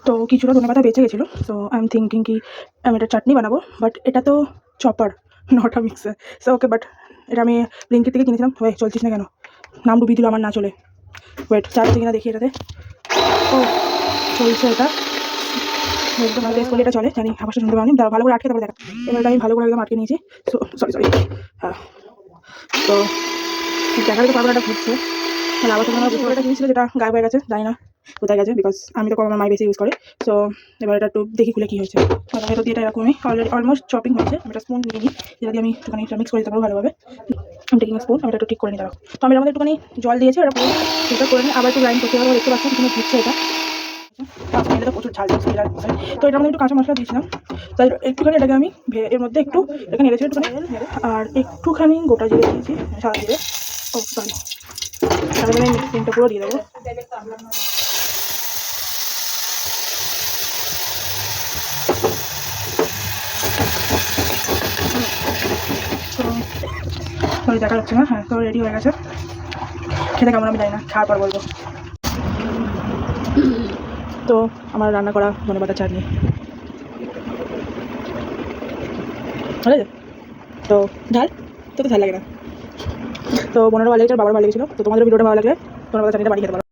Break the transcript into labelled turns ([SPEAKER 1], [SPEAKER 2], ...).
[SPEAKER 1] তো কিছুটা ধনেপাতা বেঁচে গেছিলো, সো আই এম থিঙ্কিং কি আমি এটা চাটনি বানাবো, বাট এটা তো chopper not a mixer. So okay, but এটা আমি ব্লিঙ্কিট থেকে কিনেছিলাম। ওয়েট, চলছিস না কেন? নাম ডুবিয়ে দিল আমার না চলে। ওয়েট, চাটছে কিনা দেখি এটাতে। ও চলছে এটা, একদম ভালো টেস্ট করলে এটা চলে, জানি আবার শুনতে পারি। ভালো করে আটকে তারপরে দেখা। এবার এটা আমি ভালো করে একদম আটকে নিয়েছি। So sorry. হ্যাঁ, তো দেখাতে তো পারবো না, এটা ঘুরছে। মানে আবার তোমার বুঝতে একটা জিনিস ছিল যেটা গায়েব হয়ে গেছে, জানি না কোথায় গেছে, বিকজ আমি তো আমার মাই বেশি ইউজ করে। সো এবার এটা একটু দেখি খুলে কী হয়েছে। ভেতর দিয়ে এটা এরকমই অলরেডি অলমোস্ট চপিং হয়েছে। আমি একটা স্পুন নিয়ে নিই, যেটা দিয়ে আমি একটুখানি মিক্স করে দিতে পারবো ভালোভাবে। আমি টেকিং স্পুন, আমি এটা একটু ঠিক করে নিতে পারবো। তো আমি এর মধ্যে একটুখানি জল দিয়েছি, ওটা পুরো ফিল্টার করে নিই, আবার একটু গ্রাইন্ড করতে পারবো। দেখতে পাচ্ছি কিন্তু ঘুরছে এটা। এটা তো প্রচুর ঝাল ঝাল ছিল, তো এটার মধ্যে একটু কাঁচা মশলা দিয়েছিলাম, তাই একটুখানি এটাকে আমি এর মধ্যে একটু এখানে নেড়েছি একটুখানি, আর একটুখানি গোটা জিরে দিয়েছি, সাদা জিরে। ও সরি, তাহলে আমি মিক্সিংটা পুরো দিয়ে দেবো। তো দেখা যাচ্ছে না, হ্যাঁ তো রেডি হয়ে গেছে। খেতে কেমন আমি জানি না, খাওয়ার পর বলবো। তো আমার রান্না করা ধনেপাতার চাটনি ভালো আছে। তো ঝাল, তো ঝাল লাগে না। তো বোনেরও ভালো লেগেছে, বাবার ভালো লেগেছিলো। তো তোমাদের ভিডিওটা ভালো লাগলে ধনেপাতা চাটনিটা বানিয়ে খেতে পারো।